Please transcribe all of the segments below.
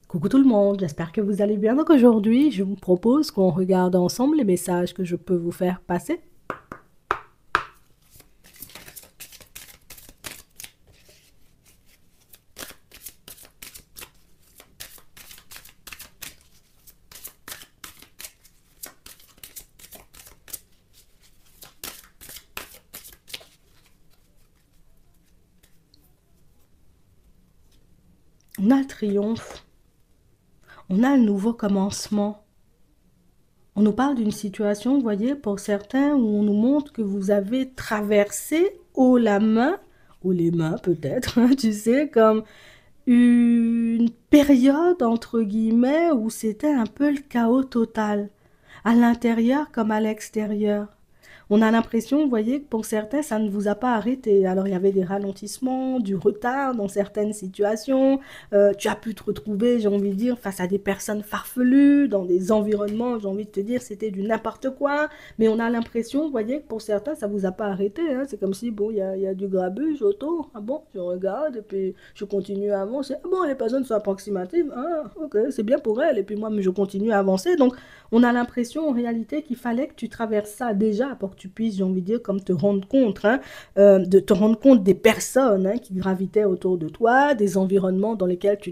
Coucou tout le monde, j'espère que vous allez bien. Donc aujourd'hui, je vous propose qu'on regarde ensemble les messages que je peux vous faire passer. On a le triomphe, on a le nouveau commencement. On nous parle d'une situation, vous voyez, pour certains, où on nous montre que vous avez traversé haut la main, ou les mains peut-être, hein, tu sais, comme une période, entre guillemets, où c'était un peu le chaos total, à l'intérieur comme à l'extérieur. On a l'impression, vous voyez, que pour certains, ça ne vous a pas arrêté. Alors, il y avait des ralentissements, du retard dans certaines situations. Tu as pu te retrouver, j'ai envie de dire, face à des personnes farfelues, dans des environnements, j'ai envie de te dire, c'était du n'importe quoi. Mais on a l'impression, vous voyez, que pour certains, ça ne vous a pas arrêté, hein. C'est comme si, bon, il y a du grabuge autour. Ah bon, je regarde, et puis je continue à avancer. Ah bon, les personnes sont approximatives. Ah, ok, c'est bien pour elles. Et puis moi, je continue à avancer. Donc, on a l'impression en réalité qu'il fallait que tu traverses ça déjà pour que tu puisses, j'ai envie de dire, comme te rendre compte, hein, de te rendre compte des personnes, hein, qui gravitaient autour de toi, des environnements dans lesquels que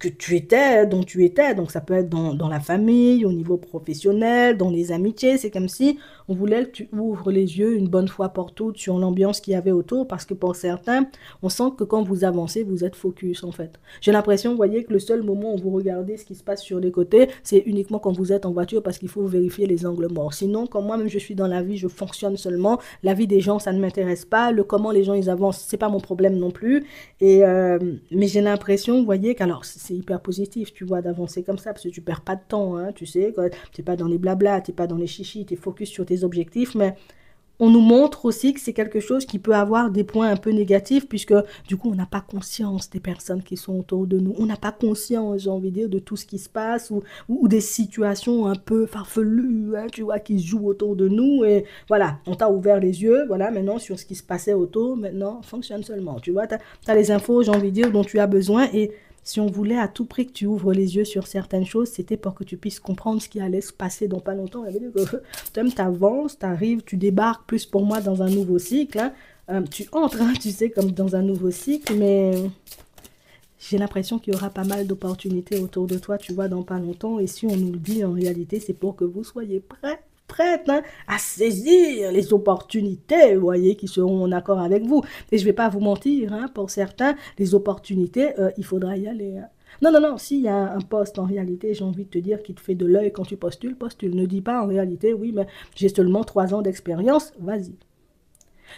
tu étais, dont tu étais. Donc ça peut être dans la famille, au niveau professionnel, dans les amitiés. C'est comme si on voulait que tu ouvres les yeux une bonne fois pour toutes sur l'ambiance qu'il y avait autour, parce que pour certains, on sent que quand vous avancez, vous êtes focus en fait. J'ai l'impression, vous voyez, que le seul moment où vous regardez ce qui se passe sur les côtés, c'est uniquement quand vous êtes en voiture parce qu'il faut vérifier les angles morts. Sinon, quand moi-même je suis dans la vie, je fonctionne seulement. La vie des gens, ça ne m'intéresse pas. Le comment les gens ils avancent, c'est pas mon problème non plus. Mais j'ai l'impression, vous voyez, qu'alors c'est hyper positif, tu vois, d'avancer comme ça parce que tu perds pas de temps, hein, tu sais, tu n'es pas dans les blablas, tu n'es pas dans les chichis, tu es focus sur tes objectifs, mais on nous montre aussi que c'est quelque chose qui peut avoir des points un peu négatifs, puisque du coup, on n'a pas conscience des personnes qui sont autour de nous. On n'a pas conscience, j'ai envie de dire, de tout ce qui se passe ou des situations un peu farfelues, hein, tu vois, qui se jouent autour de nous. Et voilà, on t'a ouvert les yeux, voilà, maintenant, sur ce qui se passait autour. Maintenant, fonctionne seulement. Tu vois, tu as les infos, j'ai envie de dire, dont tu as besoin. Et si on voulait à tout prix que tu ouvres les yeux sur certaines choses, c'était pour que tu puisses comprendre ce qui allait se passer dans pas longtemps. Ça veut dire que tu avances, tu arrives, tu débarques plus pour moi dans un nouveau cycle, hein. Tu entres, hein, tu sais, comme dans un nouveau cycle, mais j'ai l'impression qu'il y aura pas mal d'opportunités autour de toi, tu vois, dans pas longtemps. Et si on nous le dit, en réalité, c'est pour que vous soyez prêts, prête, hein, à saisir les opportunités, vous voyez, qui seront en accord avec vous. Et je vais pas vous mentir, hein, pour certains, les opportunités, il faudra y aller, hein. Non, non, non, s'il y a un poste en réalité, j'ai envie de te dire, qui te fait de l'œil quand tu postules, postule. Ne dis pas en réalité, oui, mais j'ai seulement 3 ans d'expérience, vas-y.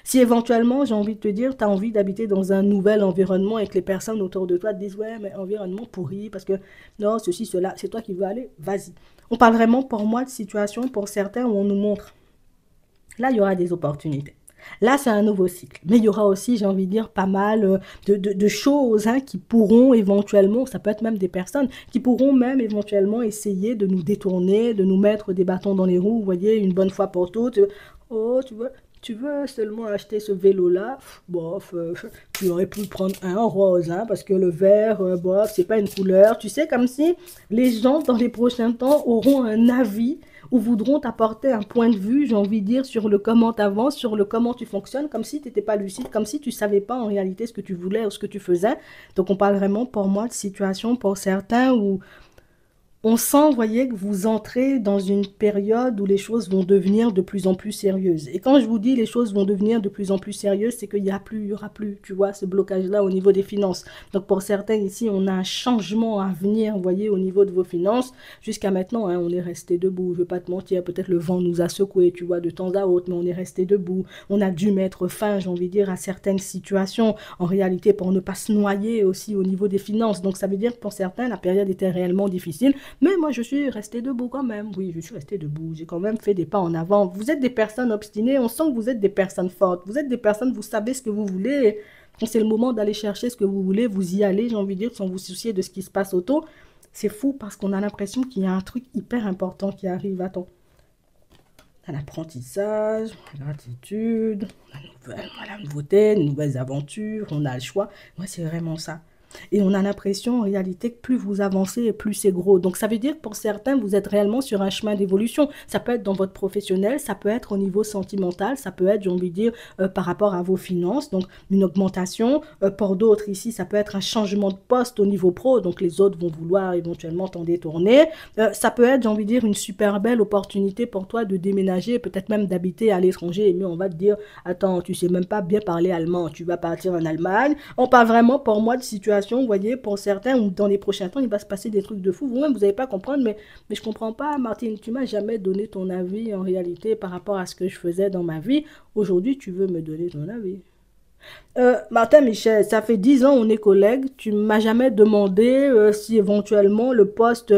Si éventuellement, j'ai envie de te dire, tu as envie d'habiter dans un nouvel environnement et que les personnes autour de toi te disent, ouais, mais environnement pourri, parce que non, ceci, cela, c'est toi qui veux aller, vas-y. On parle vraiment pour moi de situations, pour certains, où on nous montre. Là, il y aura des opportunités. Là, c'est un nouveau cycle. Mais il y aura aussi, j'ai envie de dire, pas mal de choses, hein, qui pourront éventuellement, ça peut être même des personnes, qui pourront même éventuellement essayer de nous détourner, de nous mettre des bâtons dans les roues, vous voyez, une bonne fois pour toutes. Oh, tu veux seulement acheter ce vélo-là? Bof, tu aurais pu prendre un rose, hein, parce que le vert, bof, c'est pas une couleur. Tu sais, comme si les gens, dans les prochains temps, auront un avis ou voudront t'apporter un point de vue, j'ai envie de dire, sur le comment tu avances, sur le comment tu fonctionnes, comme si tu n'étais pas lucide, comme si tu ne savais pas en réalité ce que tu voulais ou ce que tu faisais. Donc on parle vraiment pour moi de situation pour certains où on sent, vous voyez, que vous entrez dans une période où les choses vont devenir de plus en plus sérieuses. Et quand je vous dis les choses vont devenir de plus en plus sérieuses, c'est qu'il y a plus, il y aura plus, tu vois, ce blocage-là au niveau des finances. Donc pour certains ici, on a un changement à venir, vous voyez, au niveau de vos finances. Jusqu'à maintenant, hein, on est resté debout. Je ne vais pas te mentir, peut-être le vent nous a secoué, tu vois, de temps à autre, mais on est resté debout. On a dû mettre fin, j'ai envie de dire, à certaines situations, en réalité, pour ne pas se noyer aussi au niveau des finances. Donc ça veut dire que pour certains, la période était réellement difficile. Mais moi, je suis restée debout quand même. Oui, je suis restée debout. J'ai quand même fait des pas en avant. Vous êtes des personnes obstinées. On sent que vous êtes des personnes fortes. Vous êtes des personnes, vous savez ce que vous voulez. Quand c'est le moment d'aller chercher ce que vous voulez, vous y allez, j'ai envie de dire, sans vous soucier de ce qui se passe autour. C'est fou parce qu'on a l'impression qu'il y a un truc hyper important qui arrive. Attends. Un apprentissage, la gratitude, la nouveauté, de nouvelles aventures, on a le choix. Moi, c'est vraiment ça. Et on a l'impression en réalité que plus vous avancez et plus c'est gros. Donc ça veut dire que pour certains, vous êtes réellement sur un chemin d'évolution. Ça peut être dans votre professionnel, ça peut être au niveau sentimental, ça peut être, j'ai envie de dire, par rapport à vos finances, donc une augmentation. Pour d'autres ici, ça peut être un changement de poste au niveau pro, donc les autres vont vouloir éventuellement t'en détourner. Ça peut être, j'ai envie de dire, une super belle opportunité pour toi de déménager, peut-être même d'habiter à l'étranger. Mais on va te dire, attends, tu sais même pas bien parler allemand, tu vas partir en Allemagne. On parle vraiment pour moi de situation, vous voyez, pour certains, où dans les prochains temps, il va se passer des trucs de fou. Vous-même, vous n'allez pas comprendre, mais je comprends pas, Martine, tu m'as jamais donné ton avis en réalité par rapport à ce que je faisais dans ma vie. Aujourd'hui, tu veux me donner ton avis. Martin Michel, ça fait 10 ans on est collègues. Tu m'as jamais demandé si éventuellement le poste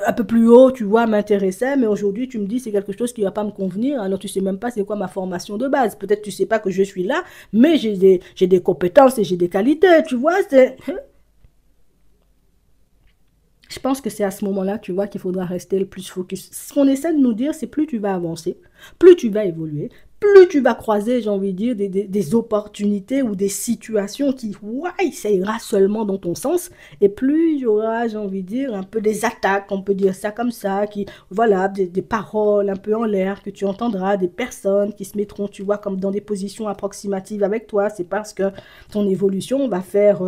un peu plus haut, tu vois, m'intéressait. Mais aujourd'hui, tu me dis c'est quelque chose qui va pas me convenir. Alors tu sais même pas c'est quoi ma formation de base. Peut-être tu sais pas que je suis là, mais j'ai des compétences et j'ai des qualités. Tu vois, c'est je pense que c'est à ce moment-là, tu vois, qu'il faudra rester le plus focus. Ce qu'on essaie de nous dire, c'est plus tu vas avancer, plus tu vas évoluer, plus tu vas croiser, j'ai envie de dire, des opportunités ou des situations qui, ouais, ça ira seulement dans ton sens, et plus il y aura, j'ai envie de dire, un peu des attaques, on peut dire ça comme ça, qui, voilà, des paroles un peu en l'air que tu entendras, des personnes qui se mettront, tu vois, comme dans des positions approximatives avec toi. C'est parce que ton évolution va faire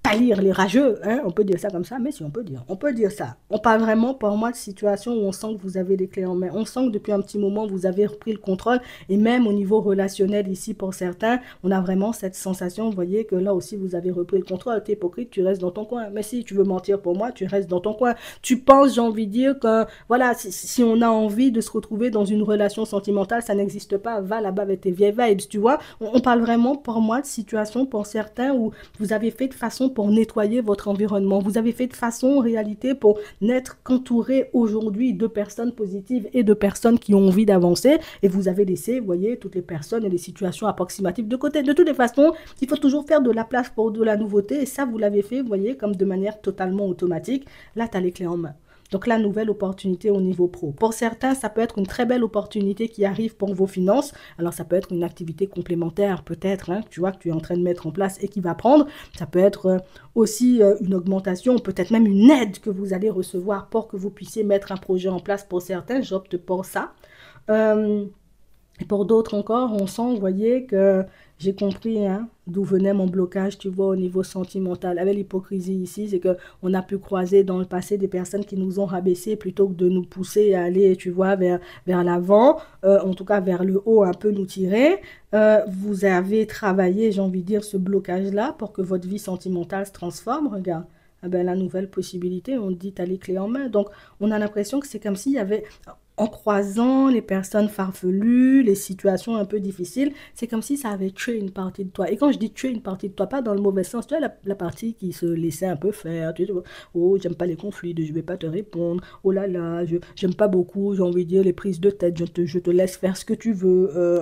pâlir les rageux, hein, on peut dire ça comme ça, mais si on peut dire ça. On parle vraiment pour moi de situation où on sent que vous avez les clés en main. On sent que depuis un petit moment, vous avez repris le contrôle et même au niveau relationnel ici pour certains, on a vraiment cette sensation, vous voyez, que là aussi vous avez repris le contrôle. T'es hypocrite, tu restes dans ton coin. Mais si tu veux mentir pour moi, tu restes dans ton coin. Tu penses, j'ai envie de dire que, voilà, si on a envie de se retrouver dans une relation sentimentale, ça n'existe pas. Va là-bas avec tes vieilles vibes, tu vois. On parle vraiment pour moi de situation pour certains où vous avez fait de façon pour nettoyer votre environnement. Vous avez fait de façon, en réalité, pour n'être qu'entouré aujourd'hui de personnes positives et de personnes qui ont envie d'avancer. Et vous avez laissé, vous voyez, toutes les personnes et les situations approximatives de côté. De toutes les façons, il faut toujours faire de la place pour de la nouveauté. Et ça, vous l'avez fait, vous voyez, comme de manière totalement automatique. Là, tu as les clés en main. Donc la nouvelle opportunité au niveau pro. Pour certains, ça peut être une très belle opportunité qui arrive pour vos finances. Alors ça peut être une activité complémentaire peut-être, hein, tu vois, que tu es en train de mettre en place et qui va prendre. Ça peut être aussi une augmentation, peut-être même une aide que vous allez recevoir pour que vous puissiez mettre un projet en place pour certains. J'opte pour ça. Euh, et pour d'autres encore, on sent, vous voyez, que j'ai compris hein, d'où venait mon blocage, tu vois, au niveau sentimental. Avec l'hypocrisie ici, c'est que on a pu croiser dans le passé des personnes qui nous ont rabaissés plutôt que de nous pousser à aller, tu vois, vers l'avant, en tout cas vers le haut, un peu nous tirer. Vous avez travaillé, j'ai envie de dire, ce blocage-là pour que votre vie sentimentale se transforme, regarde. Ah ben, la nouvelle possibilité, on dit, t'as les clés en main. Donc, on a l'impression que c'est comme s'il y avait en croisant les personnes farfelues, les situations un peu difficiles, c'est comme si ça avait tué une partie de toi. Et quand je dis tuer une partie de toi, pas dans le mauvais sens, tu vois, la partie qui se laissait un peu faire, tu vois, oh, j'aime pas les conflits, je vais pas te répondre, oh là là, j'aime pas beaucoup, j'ai envie de dire, les prises de tête, je te laisse faire ce que tu veux.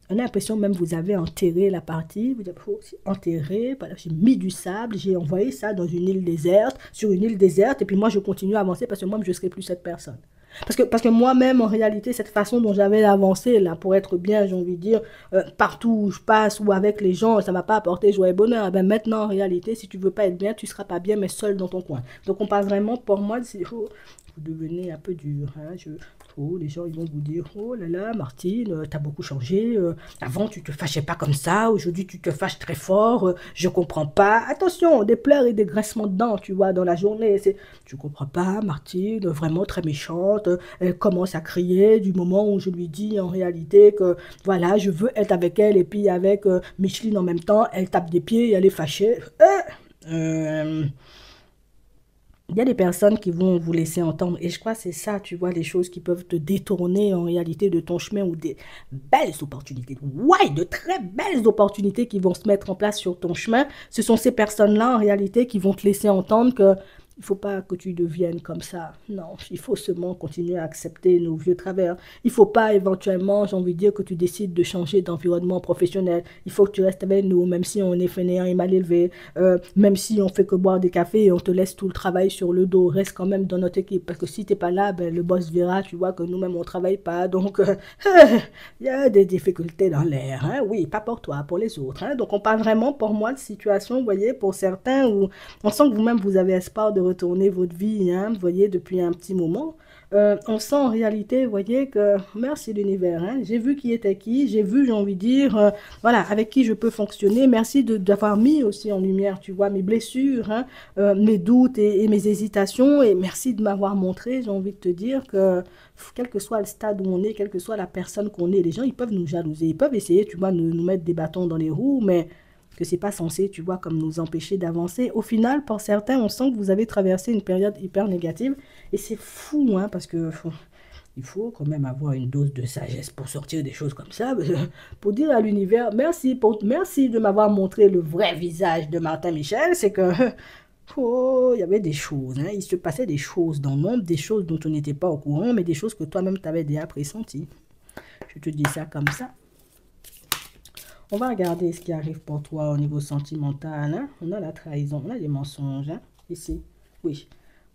On a l'impression même vous avez enterré la partie, vous avez enterré, j'ai mis du sable, j'ai envoyé ça dans une île déserte, sur une île déserte, et puis moi je continue à avancer parce que moi je ne serai plus cette personne. Parce que moi-même, en réalité, cette façon dont j'avais d'avancer, là, pour être bien, j'ai envie de dire, partout où je passe ou avec les gens, ça ne m'a pas apporté joie et bonheur. Ben maintenant, en réalité, si tu veux pas être bien, tu ne seras pas bien, mais seul dans ton coin. Donc, on parle vraiment, pour moi, vous devenez un peu dur. Hein, les gens ils vont vous dire oh là là Martine t'as beaucoup changé, avant tu te fâchais pas comme ça, aujourd'hui tu te fâches très fort, je comprends pas. Attention, des pleurs et des graissements de dents tu vois dans la journée, c'est tu comprends pas Martine, vraiment très méchante, elle commence à crier du moment où je lui dis en réalité que voilà je veux être avec elle et puis avec Micheline en même temps, elle tape des pieds et elle est fâchée. Il y a des personnes qui vont vous laisser entendre, et je crois que c'est ça, tu vois, les choses qui peuvent te détourner en réalité de ton chemin ou des belles opportunités, ouais, de très belles opportunités qui vont se mettre en place sur ton chemin. Ce sont ces personnes-là en réalité qui vont te laisser entendre que Il faut pas que tu deviennes comme ça. Non, il faut seulement continuer à accepter nos vieux travers. Il faut pas éventuellement, j'ai envie de dire, que tu décides de changer d'environnement professionnel. Il faut que tu restes avec nous, même si on est fainéant et mal élevé, même si on fait que boire des cafés et on te laisse tout le travail sur le dos. Reste quand même dans notre équipe, parce que si t'es pas là, ben, le boss verra, tu vois, que nous-mêmes on travaille pas. Donc, il y a des difficultés dans l'air, hein. Oui, pas pour toi, pour les autres, hein. Donc, on parle vraiment, pour moi, de situation, vous voyez, pour certains où on sent que vous-même, vous avez espoir de retourner votre vie, hein, vous voyez, depuis un petit moment. On sent en réalité, vous voyez, que merci l'univers, hein, j'ai vu qui était qui, j'ai vu, j'ai envie de dire, voilà, avec qui je peux fonctionner. Merci d'avoir mis aussi en lumière, tu vois, mes blessures, hein, mes doutes et mes hésitations. Et merci de m'avoir montré, j'ai envie de te dire que quel que soit le stade où on est, quelle que soit la personne qu'on est, les gens, ils peuvent nous jalouser, ils peuvent essayer, tu vois, de nous mettre des bâtons dans les roues, mais que c'est pas censé, tu vois, comme nous empêcher d'avancer. Au final, pour certains, on sent que vous avez traversé une période hyper négative, et c'est fou, hein, parce que il faut quand même avoir une dose de sagesse pour sortir des choses comme ça, pour dire à l'univers, merci de m'avoir montré le vrai visage de Martin Michel, c'est que oh, il y avait des choses, hein, il se passait des choses dans le monde, des choses dont on n'était pas au courant, mais des choses que toi-même t'avais déjà pressenties. Je te dis ça comme ça. On va regarder ce qui arrive pour toi au niveau sentimental, hein. On a la trahison, on a les mensonges, hein, ici. Oui,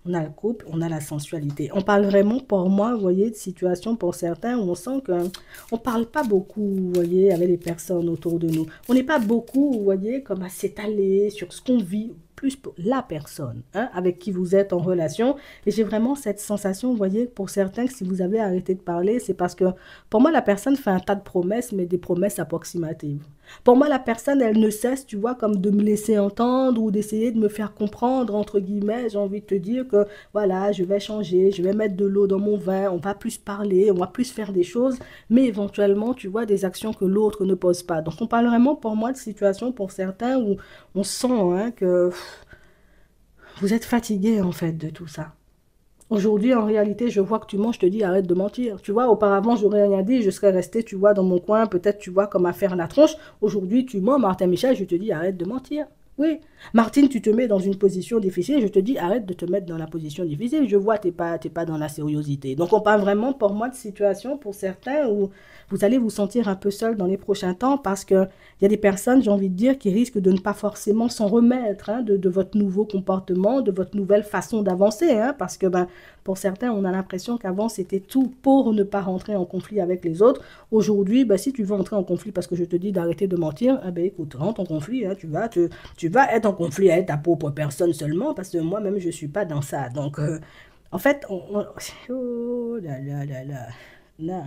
on a le couple, on a la sensualité. On parle vraiment, pour moi, vous voyez, de situations pour certains où on sent qu'on ne parle pas beaucoup, vous voyez, avec les personnes autour de nous. On n'est pas beaucoup, vous voyez, comme à s'étaler sur ce qu'on vit, plus pour la personne, hein, avec qui vous êtes en relation. Et j'ai vraiment cette sensation, vous voyez, pour certains, que si vous avez arrêté de parler, c'est parce que, pour moi, la personne fait un tas de promesses, mais des promesses approximatives. Pour moi, la personne, elle ne cesse, tu vois, comme de me laisser entendre ou d'essayer de me faire comprendre, entre guillemets, j'ai envie de te dire que, voilà, je vais changer, je vais mettre de l'eau dans mon vin, on va plus parler, on va plus faire des choses, mais éventuellement, tu vois, des actions que l'autre ne pose pas. Donc, on parle vraiment, pour moi, de situations pour certains où on sent, hein, que vous êtes fatigué, en fait, de tout ça. Aujourd'hui, en réalité, je vois que tu mens, je te dis arrête de mentir. Tu vois, auparavant, j'aurais rien dit, je serais resté, tu vois, dans mon coin, peut-être, tu vois, comme à faire la tronche. Aujourd'hui, tu mens, Martin Michel, je te dis arrête de mentir. Oui. Martine, tu te mets dans une position difficile, je te dis arrête de te mettre dans la position difficile. Je vois, t'es pas dans la sériosité. Donc, on parle vraiment, pour moi, de situation pour certains où vous allez vous sentir un peu seul dans les prochains temps parce que il y a des personnes, j'ai envie de dire, qui risquent de ne pas forcément s'en remettre, hein, de votre nouveau comportement, de votre nouvelle façon d'avancer, hein, parce que ben, pour certains, on a l'impression qu'avant, c'était tout pour ne pas rentrer en conflit avec les autres. Aujourd'hui, ben, si tu veux entrer en conflit parce que je te dis d'arrêter de mentir, eh ben, écoute, rentre en conflit, hein, tu vas être en conflit avec ta propre personne seulement, parce que moi-même, je ne suis pas dans ça. Donc, en fait, oh là là là là, là.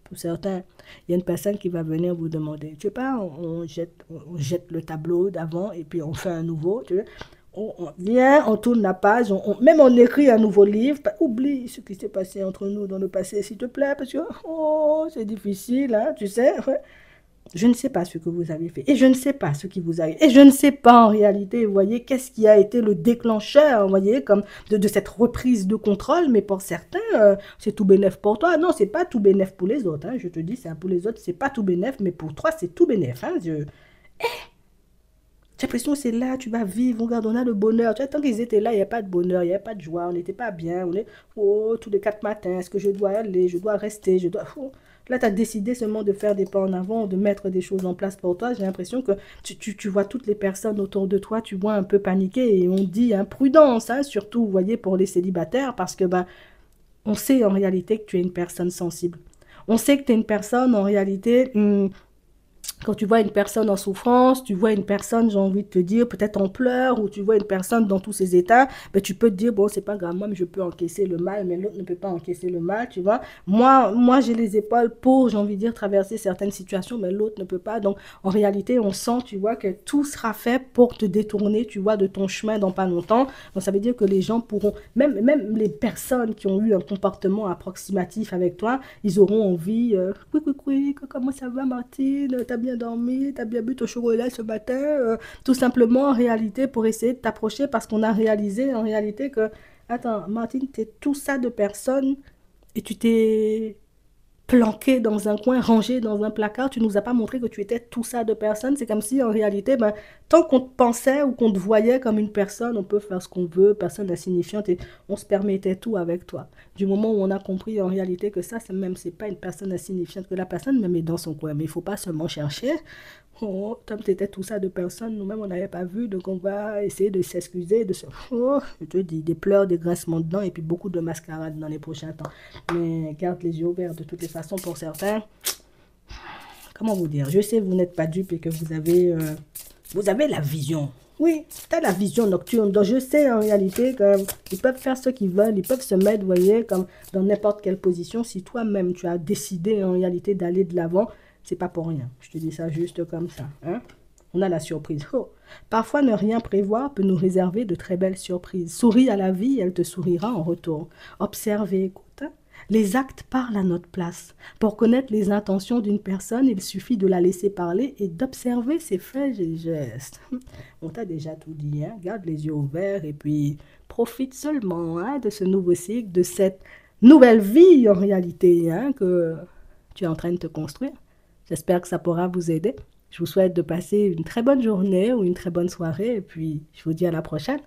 Pour certains, il y a une personne qui va venir vous demander. Tu sais pas, on jette le tableau d'avant et puis on fait un nouveau. Tu vois. On vient, on tourne la page, même on écrit un nouveau livre. Oublie ce qui s'est passé entre nous dans le passé, s'il te plaît, parce que oh, c'est difficile, hein, tu sais. Ouais. Je ne sais pas ce que vous avez fait. Et je ne sais pas ce qui vous arrive. Et je ne sais pas en réalité, vous voyez, qu'est-ce qui a été le déclencheur, vous voyez, comme de cette reprise de contrôle. Mais pour certains, c'est tout bénef pour toi. Non, c'est pas tout bénef pour les autres, hein. Je te dis, c'est pour les autres, c'est pas tout bénef, mais pour toi, c'est tout bénef, hein. J'ai l'impression que c'est là, tu vas vivre, regarde, on a le bonheur. Tu vois, tant qu'ils étaient là, il n'y a pas de bonheur, il n'y a pas de joie, on n'était pas bien. On est, oh, tous les 4 matins, est-ce que je dois aller, je dois rester, je dois... Oh. Là, tu as décidé seulement de faire des pas en avant, de mettre des choses en place pour toi. J'ai l'impression que tu vois toutes les personnes autour de toi, tu vois un peu paniquer et on dit hein, prudence, hein, surtout, vous voyez, pour les célibataires, parce que ben, on sait en réalité que tu es une personne sensible. On sait que tu es une personne en réalité... quand tu vois une personne en souffrance, tu vois une personne, j'ai envie de te dire, peut-être en pleurs, ou tu vois une personne dans tous ses états, ben, tu peux te dire, bon, c'est pas grave, moi, mais je peux encaisser le mal, mais l'autre ne peut pas encaisser le mal, tu vois. Moi j'ai les épaules pour, j'ai envie de dire, traverser certaines situations, mais l'autre ne peut pas. Donc, en réalité, on sent, tu vois, que tout sera fait pour te détourner, tu vois, de ton chemin dans pas longtemps. Donc, ça veut dire que les gens pourront, même les personnes qui ont eu un comportement approximatif avec toi, ils auront envie, oui, comment ça va, Martine? T'as bien dormi, t'as bien bu ton chocolat ce matin, tout simplement en réalité pour essayer de t'approcher parce qu'on a réalisé en réalité que, attends, Martine, t'es tout ça de personnes et tu t'es planqué dans un coin, rangé dans un placard, tu nous as pas montré que tu étais tout ça de personne. C'est comme si en réalité, ben, tant qu'on te pensait ou qu'on te voyait comme une personne, on peut faire ce qu'on veut, personne insignifiante, et on se permettait tout avec toi. Du moment où on a compris en réalité que ça, c'est pas une personne insignifiante, que la personne même est dans son coin, mais il faut pas seulement chercher. Oh, comme tu étais tout ça de personne, nous-mêmes on n'avait pas vu, donc on va essayer de s'excuser, de se... Oh, je te dis, des pleurs, des grincements de dents et puis beaucoup de mascarade dans les prochains temps. Mais garde les yeux ouverts de toutes les façons pour certains. Comment vous dire? Je sais que vous n'êtes pas dupe et que vous avez la vision. Oui, tu as la vision nocturne. Donc je sais en réalité qu'ils peuvent faire ce qu'ils veulent, ils peuvent se mettre, vous voyez, comme dans n'importe quelle position. Si toi-même tu as décidé en réalité d'aller de l'avant, c'est pas pour rien. Je te dis ça juste comme ça. Hein? On a la surprise. Oh. Parfois, ne rien prévoir peut nous réserver de très belles surprises. Souris à la vie, elle te sourira en retour. Observe et écoute. Hein. Les actes parlent à notre place. Pour connaître les intentions d'une personne, il suffit de la laisser parler et d'observer ses faits et gestes. On t'a déjà tout dit, hein? Garde les yeux ouverts et puis profite seulement hein, de ce nouveau cycle, de cette nouvelle vie en réalité hein, que tu es en train de te construire. J'espère que ça pourra vous aider. Je vous souhaite de passer une très bonne journée ou une très bonne soirée et puis je vous dis à la prochaine.